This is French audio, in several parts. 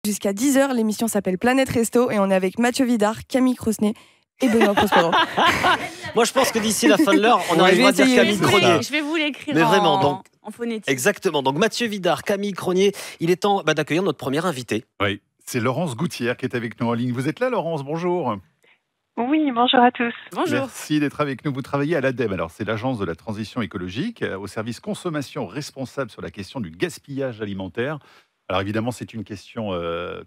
Jusqu'à 10h, l'émission s'appelle Planète Resto et on est avec Mathieu Vidard, Camille Crosnay et Benoît Prospero. Moi, je pense que d'ici la fin de l'heure, on arrivera à dire Camille Crosnier. Je vais vous l'écrire Mais vraiment, donc, en phonétique. Exactement. Donc, Mathieu Vidard, Camille Crosnier, il est temps d'accueillir notre premier invité. Oui, c'est Laurence Gouttière qui est avec nous en ligne. Vous êtes là, Laurence? Bonjour. Oui, bonjour à tous. Bonjour. Merci d'être avec nous. Vous travaillez à l'ADEME. Alors, c'est l'Agence de la transition écologique, au service consommation responsable sur la question du gaspillage alimentaire. Alors évidemment, c'est une question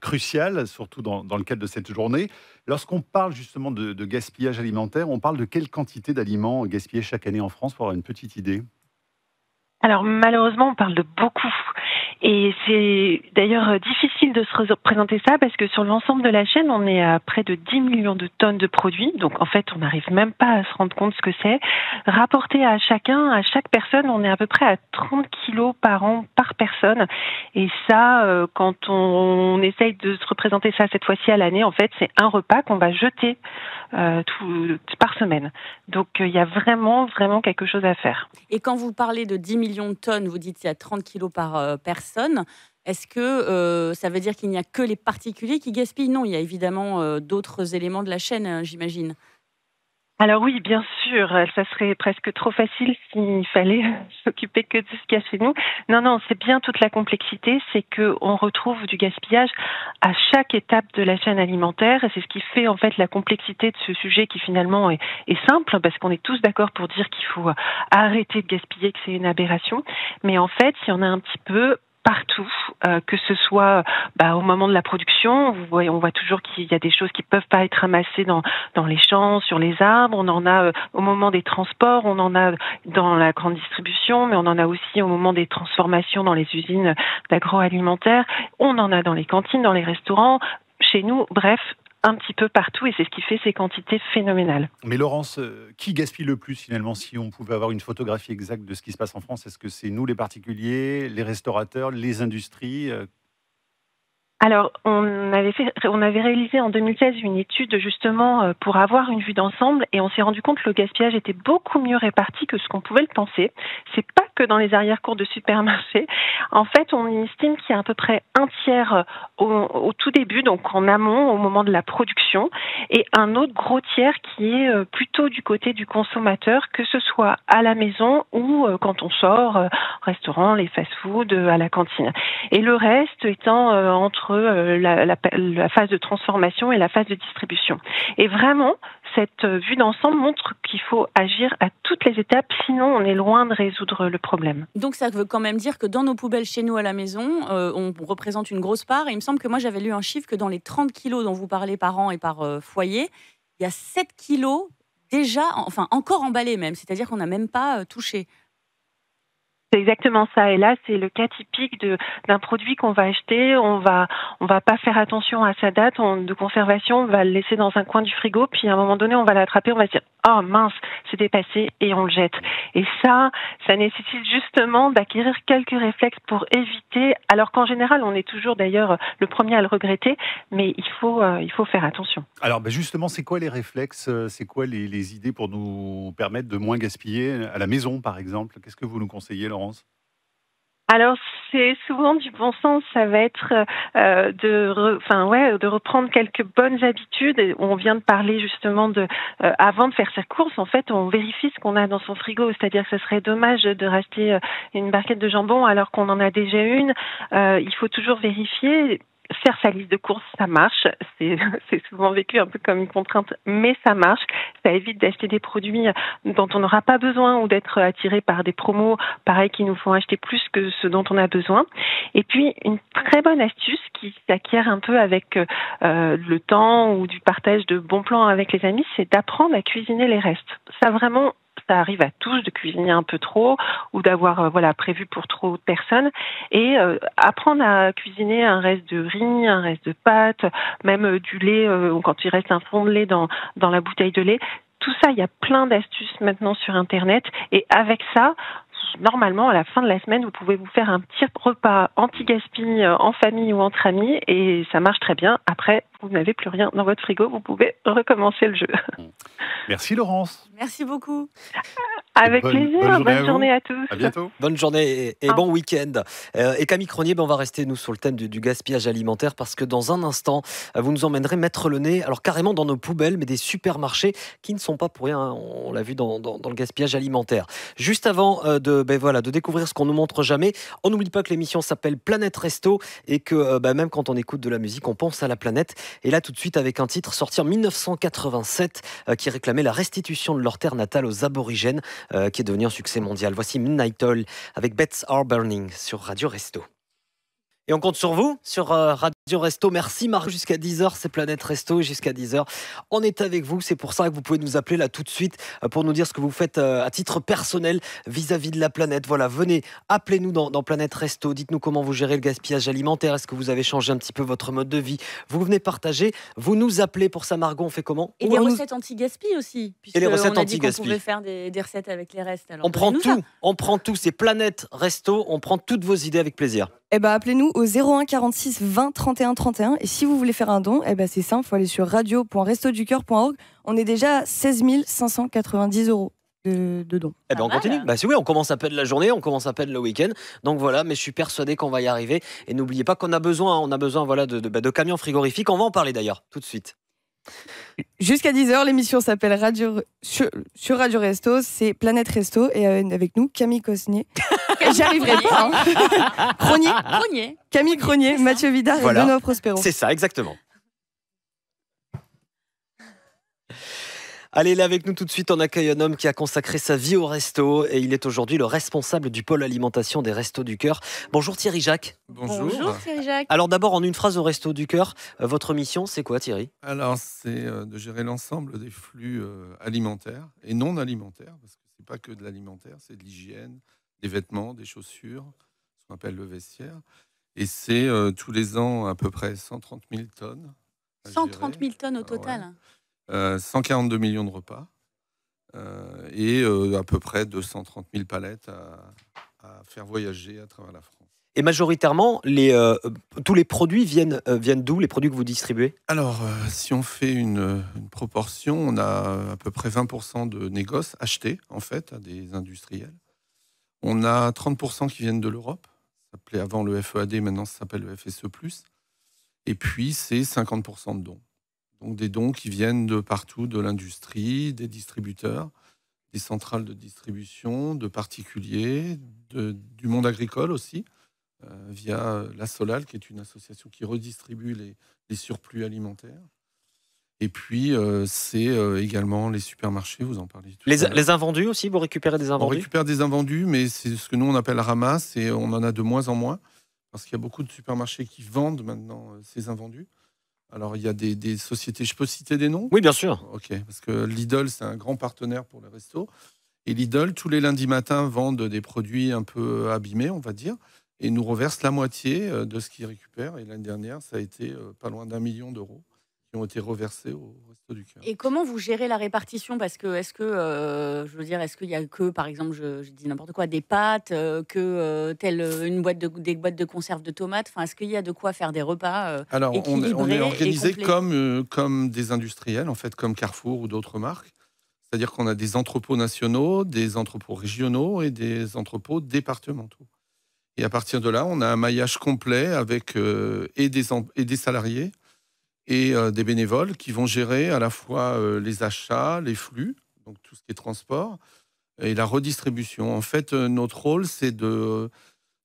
cruciale, surtout dans le cadre de cette journée. Lorsqu'on parle justement de gaspillage alimentaire, on parle de quelle quantité d'aliments gaspillés chaque année en France, pour avoir une petite idée? Alors malheureusement, on parle de beaucoup. Et c'est d'ailleurs difficile de se représenter ça parce que sur l'ensemble de la chaîne, on est à près de 10 millions de tonnes de produits. Donc en fait, on n'arrive même pas à se rendre compte ce que c'est. Rapporté à chacun, à chaque personne, on est à peu près à 30 kilos par an par personne. Et ça, quand on essaye de se représenter ça cette fois-ci à l'année, en fait, c'est un repas qu'on va jeter par semaine. Donc il y a vraiment quelque chose à faire. Et quand vous parlez de 10 millions de tonnes, vous dites qu'il y a 30 kilos par personne. Est-ce que ça veut dire qu'il n'y a que les particuliers qui gaspillent? Non, il y a évidemment d'autres éléments de la chaîne, j'imagine. Alors oui, bien sûr, ça serait presque trop facile s'il fallait s'occuper que de ce qu'il y a chez nous. Non, c'est bien toute la complexité, c'est qu'on retrouve du gaspillage à chaque étape de la chaîne alimentaire, et c'est ce qui fait en fait la complexité de ce sujet qui finalement est simple, parce qu'on est tous d'accord pour dire qu'il faut arrêter de gaspiller, que c'est une aberration, mais en fait, il y en a un petit peu partout, que ce soit au moment de la production, on voit toujours qu'il y a des choses qui peuvent pas être ramassées dans les champs, sur les arbres, on en a au moment des transports, on en a dans la grande distribution, mais on en a aussi au moment des transformations dans les usines d'agroalimentaire, on en a dans les cantines, dans les restaurants, chez nous, bref, un petit peu partout, et c'est ce qui fait ces quantités phénoménales. Mais Laurence, qui gaspille le plus finalement? Si on pouvait avoir une photographie exacte de ce qui se passe en France, est-ce que c'est nous les particuliers, les restaurateurs, les industries? Alors, on avait réalisé en 2016 une étude justement pour avoir une vue d'ensemble, et on s'est rendu compte que le gaspillage était beaucoup mieux réparti que ce qu'on pouvait le penser. C'est pas que dans les arrière-cours de supermarchés. En fait, on estime qu'il y a à peu près un tiers au tout début, donc en amont, au moment de la production, et un autre gros tiers qui est plutôt du côté du consommateur, que ce soit à la maison ou quand on sort, au restaurant, les fast-food, à la cantine. Et le reste étant entre la phase de transformation et la phase de distribution. Et vraiment, cette vue d'ensemble montre qu'il faut agir à toutes les étapes, sinon on est loin de résoudre le problème. Donc ça veut quand même dire que dans nos poubelles chez nous à la maison, on représente une grosse part. Et il me semble que moi j'avais lu un chiffre que dans les 30 kilos dont vous parlez par an et par foyer, il y a 7 kilos déjà, enfin encore emballés même, c'est-à-dire qu'on n'a même pas touché. C'est exactement ça. Et là, c'est le cas typique d'un produit qu'on va acheter. On va pas faire attention à sa date de conservation. On va le laisser dans un coin du frigo. Puis à un moment donné, on va l'attraper. On va se dire, oh mince, c'est dépassé, et on le jette. Et ça nécessite justement d'acquérir quelques réflexes pour éviter. Alors qu'en général, on est toujours d'ailleurs le premier à le regretter, mais il faut faire attention. Alors justement, c'est quoi les réflexes? C'est quoi les idées pour nous permettre de moins gaspiller à la maison, par exemple? Qu'est-ce que vous nous conseillez, Laurence? Alors c'est souvent du bon sens, ça va être de reprendre quelques bonnes habitudes. On vient de parler justement avant de faire ses courses, en fait, on vérifie ce qu'on a dans son frigo, c'est-à-dire que ce serait dommage de racheter une barquette de jambon alors qu'on en a déjà une. Il faut toujours vérifier. Faire sa liste de courses, ça marche. C'est souvent vécu un peu comme une contrainte, mais ça marche. Ça évite d'acheter des produits dont on n'aura pas besoin ou d'être attiré par des promos, pareil, qui nous font acheter plus que ce dont on a besoin. Et puis, une très bonne astuce qui s'acquiert un peu avec le temps ou du partage de bons plans avec les amis, c'est d'apprendre à cuisiner les restes. Ça vraiment, ça arrive à tous de cuisiner un peu trop ou d'avoir prévu pour trop de personnes, et apprendre à cuisiner un reste de riz, un reste de pâtes, même du lait quand il reste un fond de lait dans la bouteille de lait. Tout ça, il y a plein d'astuces maintenant sur Internet, et avec ça, normalement, à la fin de la semaine, vous pouvez vous faire un petit repas anti-gaspi en famille ou entre amis et ça marche très bien. Après, vous n'avez plus rien dans votre frigo, vous pouvez recommencer le jeu. Merci Laurence. Merci beaucoup. Avec plaisir, bonne journée à tous. À bientôt. Bonne journée et bon week-end. Et Camille Cronier, on va rester nous sur le thème du gaspillage alimentaire parce que dans un instant, vous nous emmènerez mettre le nez, alors carrément dans nos poubelles, mais des supermarchés qui ne sont pas pour rien, hein, on l'a vu dans le gaspillage alimentaire. Juste avant de découvrir ce qu'on nous montre jamais, on n'oublie pas que l'émission s'appelle Planète Resto et que même quand on écoute de la musique, on pense à la planète. Et là tout de suite avec un titre sorti en 1987 qui réclamait la restitution de leur terre natale aux aborigènes, qui est devenu un succès mondial. Voici Midnight Oil avec Beds Are Burning sur Radio Resto. Et on compte sur vous, sur Radio Resto. Merci Marc, jusqu'à 10h, c'est Planète Resto. Jusqu'à 10h, on est avec vous. C'est pour ça que vous pouvez nous appeler là tout de suite pour nous dire ce que vous faites à titre personnel vis-à-vis de la planète. Voilà, venez, appelez-nous dans Planète Resto. Dites-nous comment vous gérez le gaspillage alimentaire. Est-ce que vous avez changé un petit peu votre mode de vie? Vous venez partager, vous nous appelez pour ça. Margot, on fait comment? Et des recettes anti-gaspi aussi. Et les recettes on a dit qu'on anti-gaspi. pouvait faire des recettes avec les restes. Alors On prend tout, c'est Planète Resto. On prend toutes vos idées avec plaisir. Appelez-nous au 01 46 20 31 31 et si vous voulez faire un don, c'est simple, il faut aller sur radio.restoducoeur.org. On est déjà à 16 590 € de dons. On continue. Oui, on commence à peine la journée, on commence à peine le week-end. Donc voilà, mais je suis persuadé qu'on va y arriver. Et n'oubliez pas qu'on a besoin, de camions frigorifiques. On va en parler d'ailleurs tout de suite. Jusqu'à 10h, l'émission s'appelle sur Radio Resto, c'est Planète Resto et avec nous Camille Cronier. J'y arriverai pas. Cronier. Camille Cronier, Mathieu Vidard et Benoît Prospero. C'est ça, exactement. Allez, là avec nous tout de suite, on accueille un homme qui a consacré sa vie au resto et il est aujourd'hui le responsable du pôle alimentation des Restos du Cœur. Bonjour Thierry Jacques. Bonjour Thierry Jacques. Alors d'abord, en une phrase au Restos du Cœur, votre mission c'est quoi Thierry? Alors c'est de gérer l'ensemble des flux alimentaires et non alimentaires, parce que c'est pas que de l'alimentaire, c'est de l'hygiène, des vêtements, des chaussures, ce qu'on appelle le vestiaire. Et c'est tous les ans à peu près 130 000 tonnes. 130 000 tonnes au total. Ouais. 142 millions de repas et à peu près 230 000 palettes à faire voyager à travers la France. Et majoritairement, tous les produits viennent d'où, les produits que vous distribuez? Alors, si on fait une proportion, on a à peu près 20% de négoces achetés en fait à des industriels. On a 30% qui viennent de l'Europe. Ça s'appelait avant le FEAD, maintenant ça s'appelle le FSE+. Et puis, c'est 50% de dons. Donc des dons qui viennent de partout, de l'industrie, des distributeurs, des centrales de distribution, de particuliers, du monde agricole aussi, via la Solal, qui est une association qui redistribue les surplus alimentaires. Et puis, c'est également les supermarchés, vous en parlez tout à l'heure. Les invendus aussi, vous récupérez des invendus? On récupère des invendus, mais c'est ce que nous on appelle ramasse, et on en a de moins en moins, parce qu'il y a beaucoup de supermarchés qui vendent maintenant ces invendus. Alors, il y a des sociétés, je peux citer des noms? Oui, bien sûr. Ok, parce que Lidl, c'est un grand partenaire pour les restos. Et Lidl, tous les lundis matins, vendent des produits un peu abîmés, on va dire, et nous reversent la moitié de ce qu'ils récupèrent. Et l'année dernière, ça a été pas loin d'1 million d'euros qui ont été reversés au Restos du Cœur. Et comment vous gérez la répartition? Parce que est-ce qu'il y a que, par exemple, je dis n'importe quoi, des pâtes, des boîtes de conserve de tomates? Enfin, est-ce qu'il y a de quoi faire des repas Alors, on est organisé et comme des industriels, en fait, comme Carrefour ou d'autres marques. C'est-à-dire qu'on a des entrepôts nationaux, des entrepôts régionaux et des entrepôts départementaux. Et à partir de là, on a un maillage complet avec des salariés et des bénévoles qui vont gérer à la fois les achats, les flux, donc tout ce qui est transport, et la redistribution. En fait, notre rôle, c'est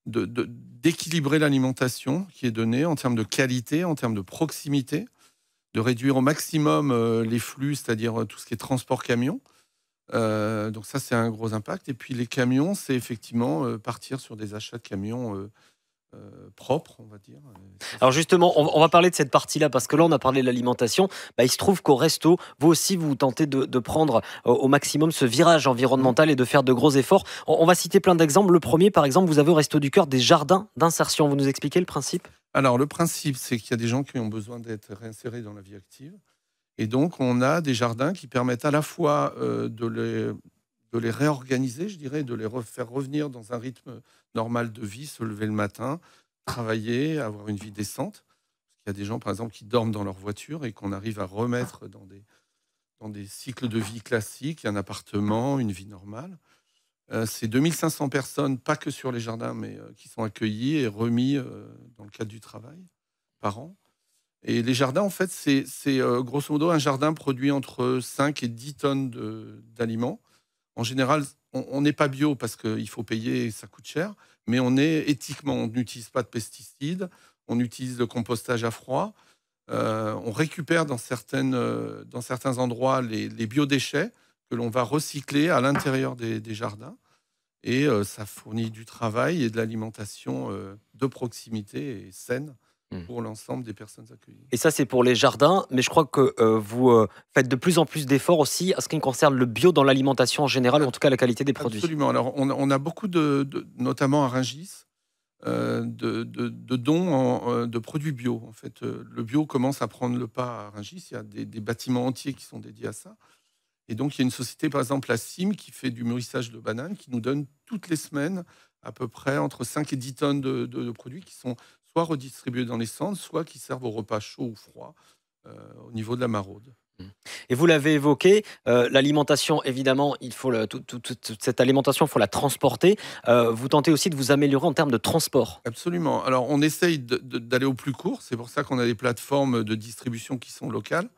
d'équilibrer l'alimentation qui est donnée en termes de qualité, en termes de proximité, de réduire au maximum les flux, c'est-à-dire tout ce qui est transport camion. Donc ça, c'est un gros impact. Et puis les camions, c'est effectivement partir sur des achats de camions propres, on va dire. Alors justement, on va parler de cette partie-là, parce que là, on a parlé de l'alimentation. Il se trouve qu'au resto, vous aussi, vous tentez de prendre au maximum ce virage environnemental et de faire de gros efforts. On va citer plein d'exemples. Le premier, par exemple, vous avez au Resto du Cœur des jardins d'insertion. Vous nous expliquez le principe? Alors, le principe, c'est qu'il y a des gens qui ont besoin d'être réinsérés dans la vie active. Et donc, on a des jardins qui permettent à la fois de de les réorganiser, je dirais, de les faire revenir dans un rythme normal de vie, se lever le matin, travailler, avoir une vie décente. Il y a des gens, par exemple, qui dorment dans leur voiture et qu'on arrive à remettre dans des cycles de vie classiques, un appartement, une vie normale. C'est 2500 personnes, pas que sur les jardins, mais qui sont accueillies et remis dans le cadre du travail par an. Et les jardins, en fait, c'est grosso modo un jardin produit entre 5 et 10 tonnes d'aliments. En général, on n'est pas bio parce qu'il faut payer et ça coûte cher, mais on est éthiquement, on n'utilise pas de pesticides, on utilise le compostage à froid, on récupère dans certains endroits les biodéchets que l'on va recycler à l'intérieur des jardins. Et ça fournit du travail et de l'alimentation de proximité et saine pour l'ensemble des personnes accueillies. Et ça, c'est pour les jardins, mais je crois que vous faites de plus en plus d'efforts aussi à ce qui concerne le bio dans l'alimentation en général, ou en tout cas la qualité des produits. Absolument. Alors, on a beaucoup notamment à Rungis, de dons de produits bio. En fait, le bio commence à prendre le pas à Rungis. Il y a des bâtiments entiers qui sont dédiés à ça. Et donc, il y a une société, par exemple, la CIM, qui fait du mûrissage de bananes, qui nous donne toutes les semaines à peu près entre 5 et 10 tonnes de produits qui sont soit redistribués dans les centres, soit qui servent au repas chaud ou froid au niveau de la maraude. Et vous l'avez évoqué, l'alimentation, évidemment, toute cette alimentation, il faut la transporter. Vous tentez aussi de vous améliorer en termes de transport. Absolument. Alors, on essaye d'aller au plus court. C'est pour ça qu'on a des plateformes de distribution qui sont locales.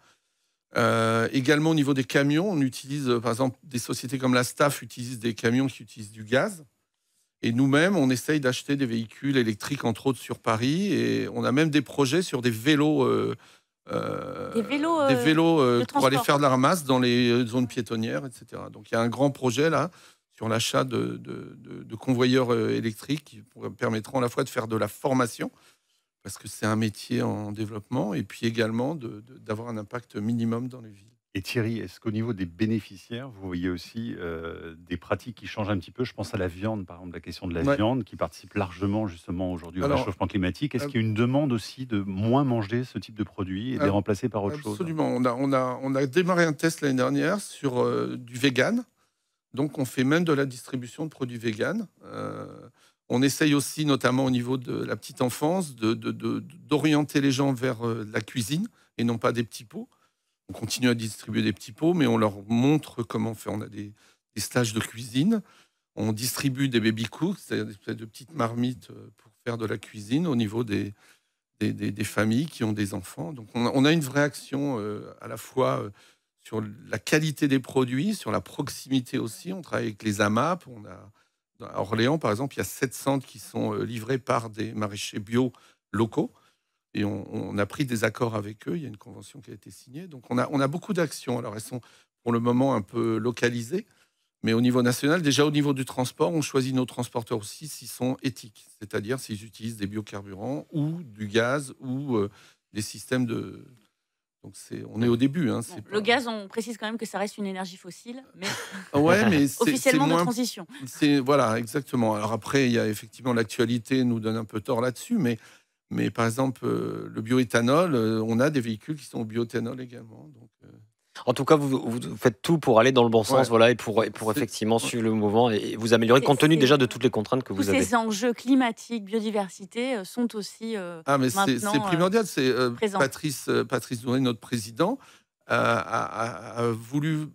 Également, au niveau des camions, on utilise, par exemple, des sociétés comme la Staff utilisent des camions qui utilisent du gaz. Et nous-mêmes, on essaye d'acheter des véhicules électriques, entre autres, sur Paris. Et on a même des projets sur des vélos... des vélos pour aller faire de la ramasse dans les zones piétonnières, etc. Donc, il y a un grand projet là sur l'achat de convoyeurs électriques qui permettront à la fois de faire de la formation, parce que c'est un métier en développement, et puis également d'avoir un impact minimum dans les villes. Et Thierry, est-ce qu'au niveau des bénéficiaires, vous voyez aussi des pratiques qui changent un petit peu? Je pense à la viande, par exemple, la question de la viande qui participe largement justement aujourd'hui au réchauffement climatique. Est-ce qu'il y a une demande aussi de moins manger ce type de produits et de les remplacer par autre chose? Absolument. On a démarré un test l'année dernière sur du vegan. Donc, on fait même de la distribution de produits vegan. On essaye aussi, notamment au niveau de la petite enfance, d'orienter les gens vers la cuisine et non pas des petits pots. On continue à distribuer des petits pots, mais on leur montre comment faire. On a des stages de cuisine. On distribue des baby cooks, c'est-à-dire de petites marmites pour faire de la cuisine au niveau des familles qui ont des enfants. Donc, on a une vraie action à la fois sur la qualité des produits, sur la proximité aussi. On travaille avec les AMAP. À Orléans, par exemple, il y a 7 centres qui sont livrés par des maraîchers bio locaux. Et on a pris des accords avec eux. Il y a une convention qui a été signée. Donc, on a beaucoup d'actions. Alors, elles sont pour le moment un peu localisées. Mais au niveau national, déjà au niveau du transport, on choisit nos transporteurs aussi s'ils sont éthiques. C'est-à-dire s'ils utilisent des biocarburants ou du gaz ou des systèmes de... Donc on est au début. Hein, le gaz, on précise quand même que ça reste une énergie fossile, mais, mais officiellement de transition. Voilà, exactement. Alors après, il y a effectivement l'actualité nous donne un peu tort là-dessus, mais par exemple, le bioéthanol, on a des véhicules qui sont au bioéthanol également. Donc, En tout cas, vous faites tout pour aller dans le bon sens, voilà, et pour effectivement suivre le mouvement et vous améliorer, compte tenu déjà de toutes les contraintes que vous avez. Tous ces enjeux climatiques, biodiversité, sont aussi maintenant c'est primordial. présents. Patrice Douré, notre président, a voulu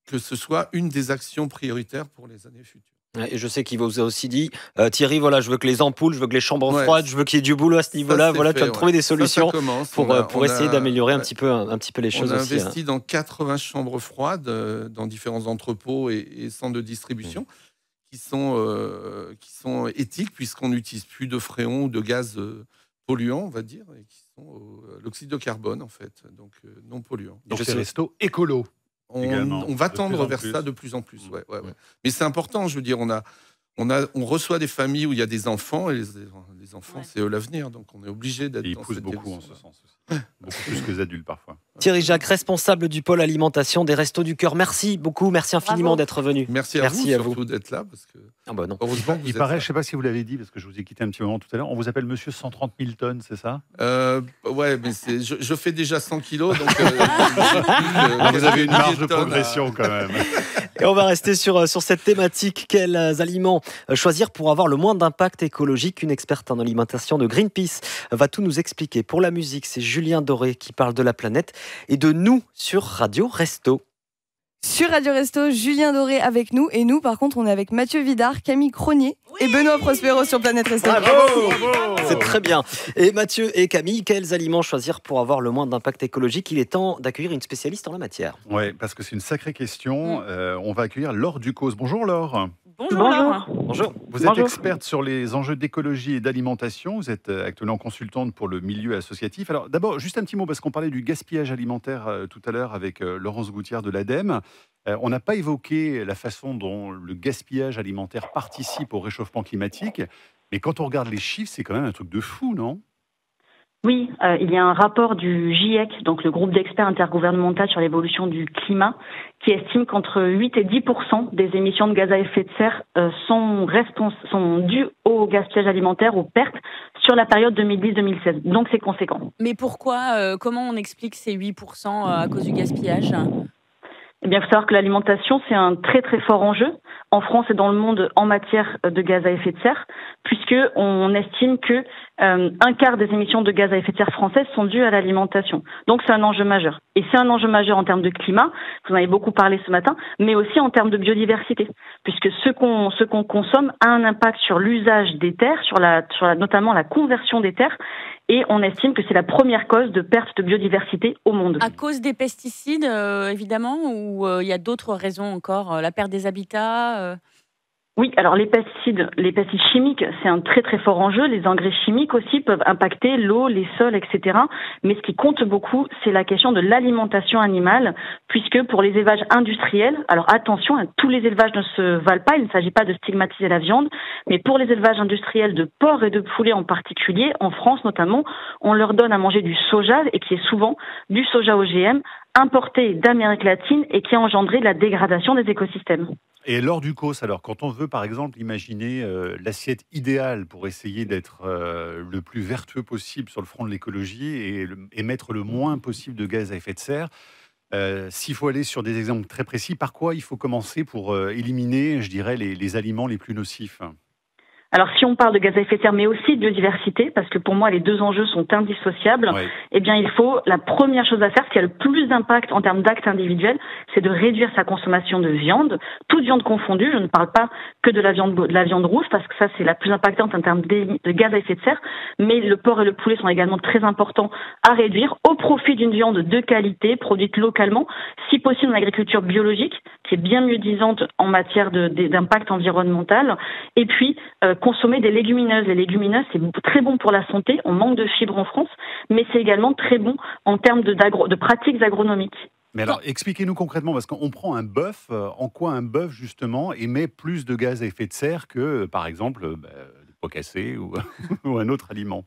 que ce soit une des actions prioritaires pour les années futures. Et je sais qu'il vous a aussi dit, Thierry, voilà, je veux que les ampoules, je veux que les chambres froides, je veux qu'il y ait du boulot à ce niveau-là. Voilà, tu as trouvé des solutions pour essayer d'améliorer un petit peu les choses aussi. On a investi dans 80 chambres froides dans différents entrepôts et centres de distribution qui sont éthiques puisqu'on n'utilise plus de fréons ou de gaz polluants, on va dire, et qui sont l'oxyde de carbone, en fait, donc non polluants. Donc c'est resto écolo. On va tendre vers ça de plus en plus. Ouais. Mais c'est important, je veux dire, on reçoit des familles où il y a des enfants, et les enfants, c'est eux l'avenir, donc on est obligé d'être dans cette beaucoup en ce sens aussi. Beaucoup plus que les adultes parfois. Thierry Jacques, responsable du pôle alimentation des Restos du Cœur, merci beaucoup, merci infiniment d'être venu. Merci à vous surtout d'être là, parce que non. Heureusement il paraît, je ne sais pas si vous l'avez dit, parce que je vous ai quitté un petit moment tout à l'heure, on vous appelle Monsieur 130 000 tonnes, c'est ça? Ouais, mais je fais déjà 100 kilos, donc vous avez une marge de progression quand même. Et on va rester sur cette thématique. Quels aliments choisir pour avoir le moins d'impact écologique? Une experte en alimentation de Greenpeace va tout nous expliquer. Pour la musique, c'est Julien Doré qui parle de la planète et de nous sur Radio Resto. Sur Radio Resto, Julien Doré avec nous. Et nous, par contre, on est avec Mathieu Vidard, Camille Cronier et Benoît Prospero sur Planète Resto. Bravo. C'est très bien. Et Mathieu et Camille, quels aliments choisir pour avoir le moins d'impact écologique? Il est temps d'accueillir une spécialiste en la matière. Oui, parce que c'est une sacrée question. On va accueillir Laure Ducos. Bonjour Laure. Bonjour Laure. Bonjour. Vous êtes experte sur les enjeux d'écologie et d'alimentation. Vous êtes actuellement consultante pour le milieu associatif. Alors d'abord, juste un petit mot, parce qu'on parlait du gaspillage alimentaire tout à l'heure avec Laurence Gouttière de l'ADEME. On n'a pas évoqué la façon dont le gaspillage alimentaire participe au réchauffement climatique. Mais quand on regarde les chiffres, c'est quand même un truc de fou, non ? Oui, il y a un rapport du GIEC, donc le groupe d'experts intergouvernemental sur l'évolution du climat, qui estime qu'entre 8 et 10% des émissions de gaz à effet de serre sont dues au gaspillage alimentaire, aux pertes, sur la période 2010-2016. Donc c'est conséquent. Mais pourquoi comment on explique ces 8% à cause du gaspillage ? Eh bien, il faut savoir que l'alimentation, c'est un très très fort enjeu en France et dans le monde en matière de gaz à effet de serre, puisque on estime que un quart des émissions de gaz à effet de serre françaises sont dues à l'alimentation. Donc c'est un enjeu majeur. Et c'est un enjeu majeur en termes de climat, vous en avez beaucoup parlé ce matin, mais aussi en termes de biodiversité, puisque ce qu'on consomme a un impact sur l'usage des terres, sur notamment la conversion des terres, et on estime que c'est la première cause de perte de biodiversité au monde. À cause des pesticides, évidemment, ou il y a d'autres raisons encore, la perte des habitats Oui, alors les pesticides chimiques, c'est un très très fort enjeu. Les engrais chimiques aussi peuvent impacter l'eau, les sols, etc. Mais ce qui compte beaucoup, c'est la question de l'alimentation animale, puisque pour les élevages industriels, alors attention, tous les élevages ne se valent pas, il ne s'agit pas de stigmatiser la viande, mais pour les élevages industriels de porc et de poulet en particulier, en France notamment, on leur donne à manger du soja, et qui est souvent du soja OGM, importé d'Amérique latine et qui a engendré la dégradation des écosystèmes. Et Laure Ducos, alors, quand on veut, par exemple, imaginer l'assiette idéale pour essayer d'être le plus vertueux possible sur le front de l'écologie et émettre le moins possible de gaz à effet de serre, s'il faut aller sur des exemples très précis, par quoi il faut commencer pour éliminer, je dirais, les aliments les plus nocifs ? Alors, si on parle de gaz à effet de serre, mais aussi de biodiversité, parce que pour moi, les deux enjeux sont indissociables, eh bien, la première chose à faire, ce qui a le plus d'impact en termes d'actes individuels, c'est de réduire sa consommation de viande, toute viande confondue. Je ne parle pas que de la viande rouge, parce que ça, c'est la plus impactante en termes de gaz à effet de serre, mais le porc et le poulet sont également très importants à réduire au profit d'une viande de qualité, produite localement, si possible en agriculture biologique, qui est bien mieux disante en matière d'impact environnemental, et puis consommer des légumineuses. Les légumineuses, c'est très bon pour la santé, on manque de fibres en France, mais c'est également très bon en termes de pratiques agronomiques. Mais alors, expliquez-nous concrètement, parce qu'on prend un bœuf, en quoi un bœuf, justement, émet plus de gaz à effet de serre que, par exemple, des pois cassés ou un autre aliment ?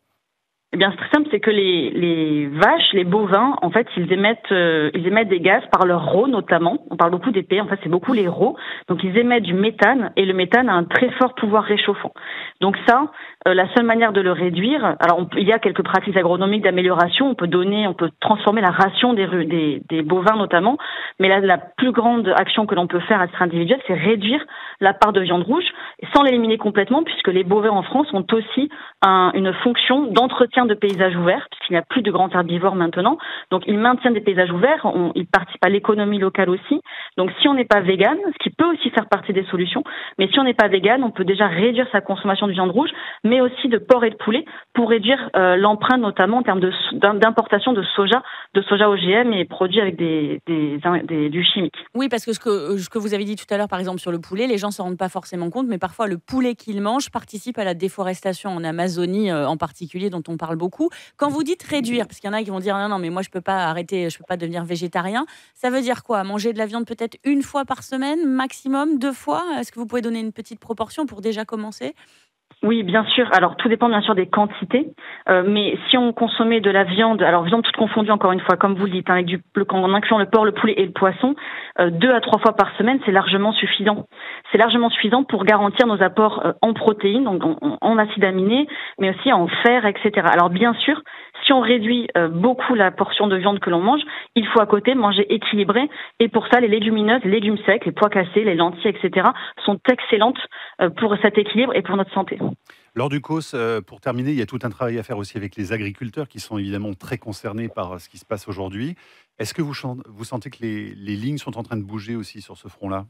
Eh bien, c'est très simple, c'est que les vaches, les bovins, en fait, ils émettent des gaz par leur rots, notamment. On parle beaucoup d'épées, en fait, c'est beaucoup les rots. Donc, ils émettent du méthane, et le méthane a un très fort pouvoir réchauffant. Donc ça, la seule manière de le réduire, alors il y a quelques pratiques agronomiques d'amélioration, on peut transformer la ration des bovins notamment, mais la plus grande action que l'on peut faire à titre individuel, c'est réduire la part de viande rouge, sans l'éliminer complètement, puisque les bovins en France ont aussi une fonction d'entretien de paysages ouverts, puisqu'il n'y a plus de grands herbivores maintenant. Donc, ils maintiennent des paysages ouverts, ils participent à l'économie locale aussi. Donc, si on n'est pas vegan, ce qui peut aussi faire partie des solutions, mais si on n'est pas vegan, on peut déjà réduire sa consommation de viande rouge, mais aussi de porc et de poulet, pour réduire l'empreinte, notamment en termes d'importation de soja OGM et produits avec du chimique. Oui, parce que ce que vous avez dit tout à l'heure, par exemple, sur le poulet, les gens ne s'en rendent pas forcément compte, mais parfois le poulet qu'ils mangent participe à la déforestation en Amazonie en particulier, dont on parle beaucoup. Quand vous dites réduire, parce qu'il y en a qui vont dire non, mais moi je peux pas arrêter, je peux pas devenir végétarien, ça veut dire quoi ? Manger de la viande peut-être une fois par semaine, maximum 2 fois ? Est-ce que vous pouvez donner une petite proportion pour déjà commencer ? Oui, bien sûr. Alors, tout dépend bien sûr des quantités. Mais si on consommait de la viande, alors viande toute confondue, encore une fois, comme vous le dites, avec en incluant le porc, le poulet et le poisson, 2 à 3 fois par semaine, c'est largement suffisant. C'est largement suffisant pour garantir nos apports en protéines, donc en acides aminés, mais aussi en fer, etc. Alors, bien sûr, si on réduit beaucoup la portion de viande que l'on mange, il faut à côté manger équilibré. Et pour ça, les légumineuses, les légumes secs, les pois cassés, les lentilles, etc. sont excellentes pour cet équilibre et pour notre santé. Laure Ducos, pour terminer, il y a tout un travail à faire aussi avec les agriculteurs qui sont évidemment très concernés par ce qui se passe aujourd'hui. Est-ce que vous sentez que les lignes sont en train de bouger aussi sur ce front-là ?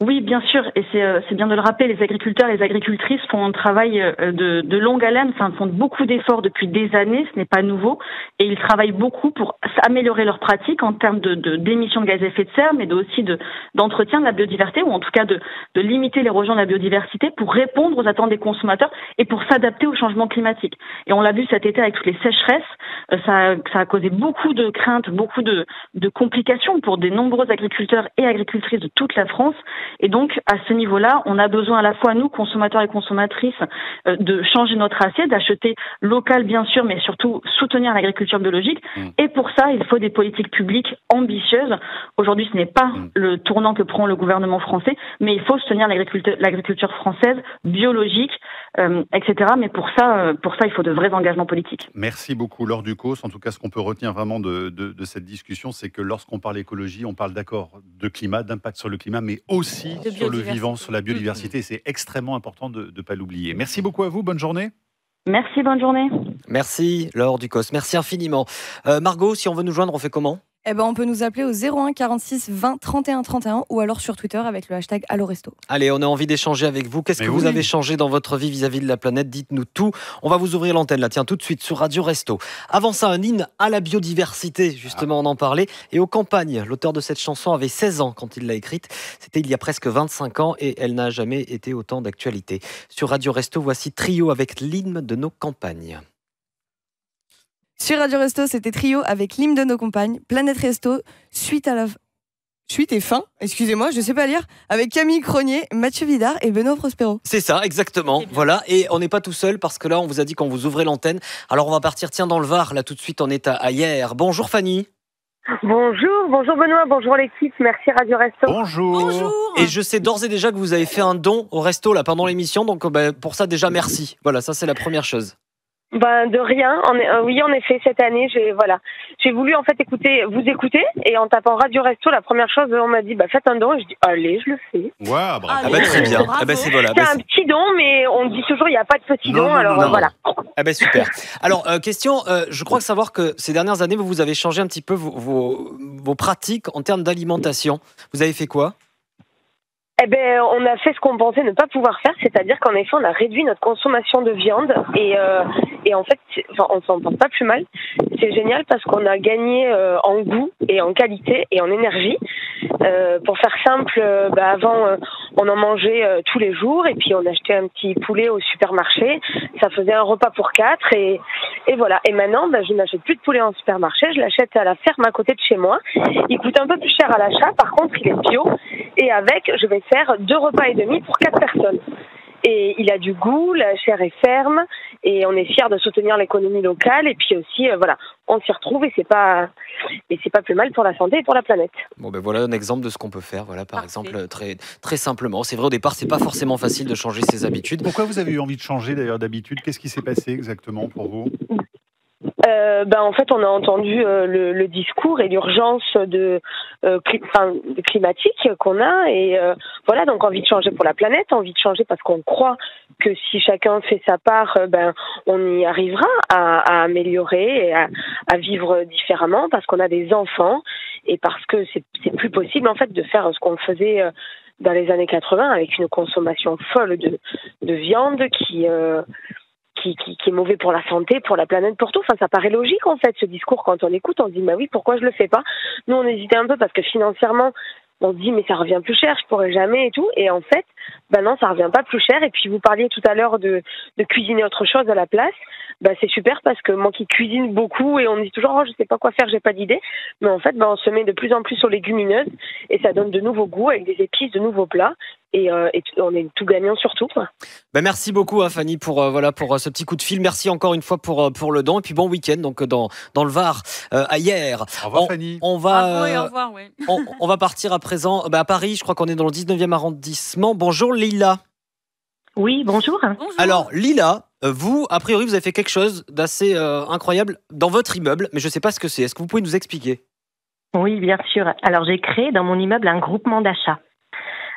Oui, bien sûr, et c'est bien de le rappeler, les agriculteurs et les agricultrices font un travail de longue haleine, font beaucoup d'efforts depuis des années, ce n'est pas nouveau, et ils travaillent beaucoup pour améliorer leurs pratiques en termes d'émissions de gaz à effet de serre, mais aussi d'entretien de la biodiversité, ou en tout cas de limiter l'érosion de la biodiversité pour répondre aux attentes des consommateurs et pour s'adapter au changement climatique. Et on l'a vu cet été avec toutes les sécheresses, ça a causé beaucoup de craintes, beaucoup de complications pour de nombreux agriculteurs et agricultrices de toute la France. Et donc, à ce niveau-là, on a besoin à la fois, nous, consommateurs et consommatrices, de changer notre assiette, d'acheter local, bien sûr, mais surtout soutenir l'agriculture biologique. Et pour ça, il faut des politiques publiques ambitieuses. Aujourd'hui, ce n'est pas le tournant que prend le gouvernement français, mais il faut soutenir l'agriculture française, biologique, etc. Mais pour ça, il faut de vrais engagements politiques. Merci beaucoup, Laure Ducos. En tout cas, ce qu'on peut retenir vraiment de cette discussion, c'est que lorsqu'on parle écologie, on parle d'accord de climat, d'impact sur le climat, mais aussi sur le vivant, sur la biodiversité. C'est extrêmement important de ne pas l'oublier. Merci beaucoup à vous. Bonne journée. Merci, bonne journée. Merci, Laure Ducos. Merci infiniment. Margot, si on veut nous joindre, on fait comment ? On peut nous appeler au 01 46 20 31 31 ou alors sur Twitter avec le hashtag #AlloResto. Allez, on a envie d'échanger avec vous. Qu'est-ce que vous avez changé dans votre vie vis-à-vis de la planète ? Dites-nous tout. On va vous ouvrir l'antenne là, tiens, tout de suite sur Radio Resto. Avant ça, un hymne à la biodiversité, justement, on en parlait. Et aux campagnes, l'auteur de cette chanson avait 16 ans quand il l'a écrite. C'était il y a presque 25 ans et elle n'a jamais été autant d'actualité. Sur Radio Resto, voici Trio avec l'hymne de nos campagnes. Sur Radio Resto, c'était Trio avec l'hymne de nos compagnes, Planète Resto, suite et fin, excusez-moi, je sais pas lire, avec Camille Cronier, Mathieu Vidard et Benoît Prospero. C'est ça, exactement. Voilà, et on n'est pas tout seul parce que là, on vous a dit qu'on vous ouvrait l'antenne. Alors on va partir, tiens, dans le Var, là tout de suite, on est à Hyères. Bonjour Fanny. Bonjour Benoît, bonjour l'équipe, merci Radio Resto. Bonjour. Et je sais d'ores et déjà que vous avez fait un don au resto là pendant l'émission, donc pour ça déjà merci. Voilà, ça c'est la première chose. De rien. Oui, en effet, cette année, j'ai voulu en fait vous écouter, et en tapant Radio Resto, la première chose, on m'a dit faites un don, et je dis allez, je le fais. Wow, bravo. Très bien. C'est un petit don, mais on dit toujours il n'y a pas de petit don, voilà. Super. Alors, question, je crois savoir que ces dernières années, vous avez changé un petit peu vos pratiques en termes d'alimentation. Vous avez fait quoi ? On a fait ce qu'on pensait ne pas pouvoir faire, c'est-à-dire qu'en effet, on a réduit notre consommation de viande et en fait, on s'en porte pas plus mal. C'est génial parce qu'on a gagné en goût et en qualité et en énergie. Pour faire simple, avant, on en mangeait tous les jours et puis on achetait un petit poulet au supermarché. Ça faisait un repas pour 4 et voilà. Et maintenant, je n'achète plus de poulet en supermarché, je l'achète à la ferme à côté de chez moi. Il coûte un peu plus cher à l'achat, par contre, il est bio et avec, je vais faire 2 repas et demi pour 4 personnes. Et il a du goût, la chair est ferme et on est fiers de soutenir l'économie locale et puis aussi, on s'y retrouve et c'est pas plus mal pour la santé et pour la planète. Bon voilà un exemple de ce qu'on peut faire. Voilà, par exemple, très, très simplement. C'est vrai, au départ, c'est pas forcément facile de changer ses habitudes. Pourquoi vous avez eu envie de changer d'ailleurs d'habitude ? Qu'est-ce qui s'est passé exactement pour vous ? En fait, on a entendu le discours et l'urgence climatique qu'on a et donc envie de changer pour la planète, envie de changer parce qu'on croit que si chacun fait sa part, on y arrivera à améliorer et à vivre différemment parce qu'on a des enfants et parce que c'est plus possible en fait de faire ce qu'on faisait dans les années 80 avec une consommation folle de viande qui est mauvais pour la santé, pour la planète, pour tout. Enfin, ça paraît logique, en fait, ce discours. Quand on écoute, on se dit, oui, pourquoi je le fais pas ? Nous, on hésitait un peu parce que financièrement, on se dit, mais ça revient plus cher, je pourrais jamais et tout. Et en fait, non, ça revient pas plus cher. Et puis, vous parliez tout à l'heure de cuisiner autre chose à la place. C'est super parce que moi qui cuisine beaucoup et on me dit toujours, je sais pas quoi faire, j'ai pas d'idée. Mais en fait, on se met de plus en plus aux légumineuses et ça donne de nouveaux goûts avec des épices, de nouveaux plats. Et on est tout gagnant surtout. Merci beaucoup Fanny pour ce petit coup de fil. Merci encore une fois pour le don et puis bon week-end donc dans le Var à Hyères. Au revoir Fanny. On va partir à présent à Paris. Je crois qu'on est dans le 19e arrondissement. Bonjour Lila. Oui, bonjour. Alors Lila, vous a priori vous avez fait quelque chose d'assez incroyable dans votre immeuble, mais je ne sais pas ce que c'est. Est-ce que vous pouvez nous expliquer ? Oui, bien sûr. Alors, j'ai créé dans mon immeuble un groupement d'achat.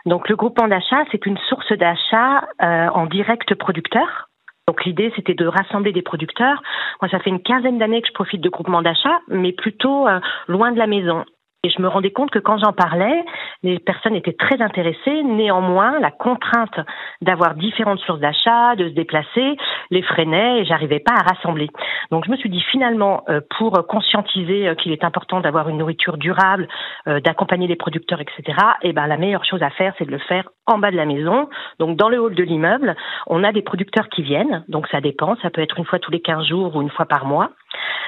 Donc, le groupement d'achat, c'est une source d'achat en direct producteur. Donc, l'idée, c'était de rassembler des producteurs. Moi, ça fait une quinzaine d'années que je profite de groupements d'achat, mais plutôt loin de la maison. Et je me rendais compte que quand j'en parlais, les personnes étaient très intéressées. Néanmoins, la contrainte d'avoir différentes sources d'achat, de se déplacer, les freinait et j'arrivais pas à rassembler. Donc je me suis dit finalement, pour conscientiser qu'il est important d'avoir une nourriture durable, d'accompagner les producteurs, etc., et ben la meilleure chose à faire, c'est de le faire en bas de la maison. Donc dans le hall de l'immeuble, on a des producteurs qui viennent. Donc ça dépend, ça peut être une fois tous les 15 jours ou une fois par mois.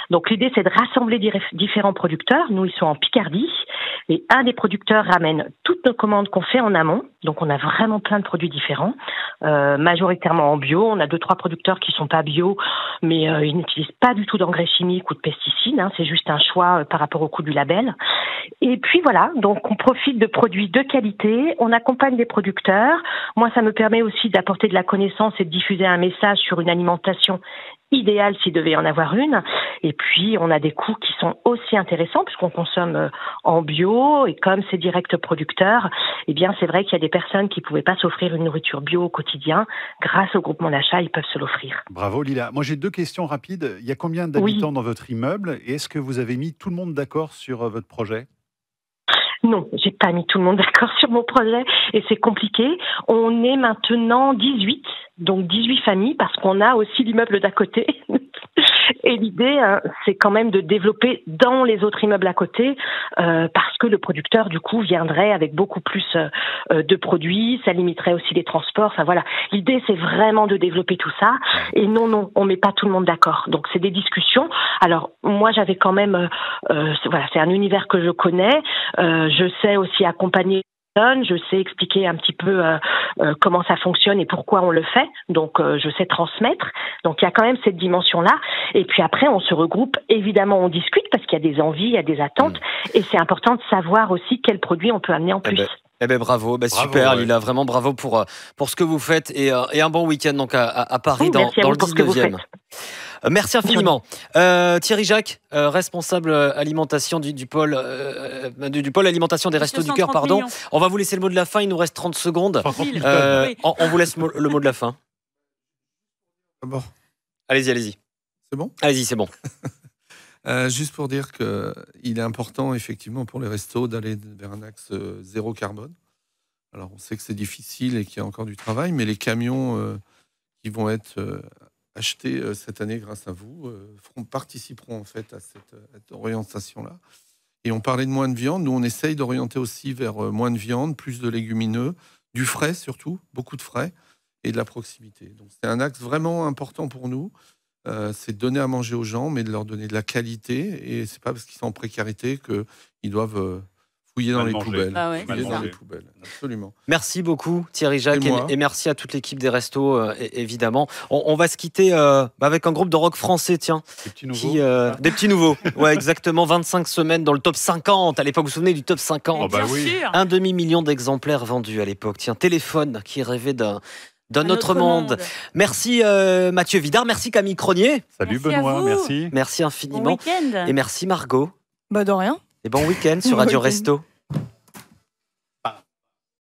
Donc l'idée, c'est de rassembler différents producteurs. Nous, ils sont en Picardie. Et un des producteurs ramène toutes nos commandes qu'on fait en amont. Donc on a vraiment plein de produits différents, majoritairement en bio. On a 2-3 producteurs qui sont pas bio, mais ils n'utilisent pas du tout d'engrais chimiques ou de pesticides. C'est juste un choix par rapport au coût du label. Et puis voilà, donc on profite de produits de qualité. On accompagne des producteurs. Moi, ça me permet aussi d'apporter de la connaissance et de diffuser un message sur une alimentation idéal s'il devait y en avoir une. Et puis, on a des coûts qui sont aussi intéressants puisqu'on consomme en bio et comme c'est direct producteur, eh bien, c'est vrai qu'il y a des personnes qui ne pouvaient pas s'offrir une nourriture bio au quotidien. Grâce au groupement d'achat, ils peuvent se l'offrir. Bravo Lila. Moi, j'ai 2 questions rapides. Il y a combien d'habitants dans votre immeuble et est-ce que vous avez mis tout le monde d'accord sur votre projet ? Non, j'ai pas mis tout le monde d'accord sur mon projet et c'est compliqué. On est maintenant 18, donc 18 familles parce qu'on a aussi l'immeuble d'à côté. Et l'idée, c'est quand même de développer dans les autres immeubles à côté parce que le producteur, du coup, viendrait avec beaucoup plus de produits, ça limiterait aussi les transports. Enfin voilà, l'idée, c'est vraiment de développer tout ça. Et non, on met pas tout le monde d'accord. Donc, c'est des discussions. Alors, moi, j'avais quand même... voilà, c'est un univers que je connais. Je sais aussi accompagner. Je sais expliquer un petit peu comment ça fonctionne et pourquoi on le fait. Donc, je sais transmettre. Donc, il y a quand même cette dimension-là. Et puis après, on se regroupe. Évidemment, on discute parce qu'il y a des envies, il y a des attentes. Et c'est important de savoir aussi quels produits on peut amener en plus. Bravo, super Lila, vraiment bravo pour ce que vous faites et un bon week-end donc à Paris dans le 19e. Merci infiniment. Thierry Jacques, responsable alimentation du pôle alimentation des Restos du Cœur, pardon. Millions. On va vous laisser le mot de la fin, il nous reste 30 secondes. On vous laisse le mot de la fin. Bon. Allez-y. C'est bon ? Allez-y, c'est bon. Juste pour dire qu'il est important, effectivement, pour les restos d'aller vers un axe zéro carbone. Alors, on sait que c'est difficile et qu'il y a encore du travail, mais les camions qui vont être achetés cette année grâce à vous participeront en fait à cette orientation-là. Et on parlait de moins de viande. Nous, on essaye d'orienter aussi vers moins de viande, plus de légumineux, du frais surtout, beaucoup de frais, et de la proximité. Donc, c'est un axe vraiment important pour nous. C'est de donner à manger aux gens, mais de leur donner de la qualité. Et c'est pas parce qu'ils sont en précarité qu'ils doivent fouiller dans les poubelles. Fouiller dans les poubelles, absolument. Merci beaucoup Thierry Jacques et merci à toute l'équipe des Restos, évidemment. On va se quitter avec un groupe de rock français, tiens. Des petits nouveaux. Des petits nouveaux, ouais, exactement. 25 semaines dans le top 50. À l'époque, vous vous souvenez du top 50 Un demi-million d'exemplaires vendus à l'époque. Tiens, Téléphone qui rêvait d'un autre monde. Merci Mathieu Vidard, merci Camille Cronier. Salut Benoît, merci. Merci infiniment. Bon week-end. Et merci Margot. De rien. Et bon week-end sur Radio Resto.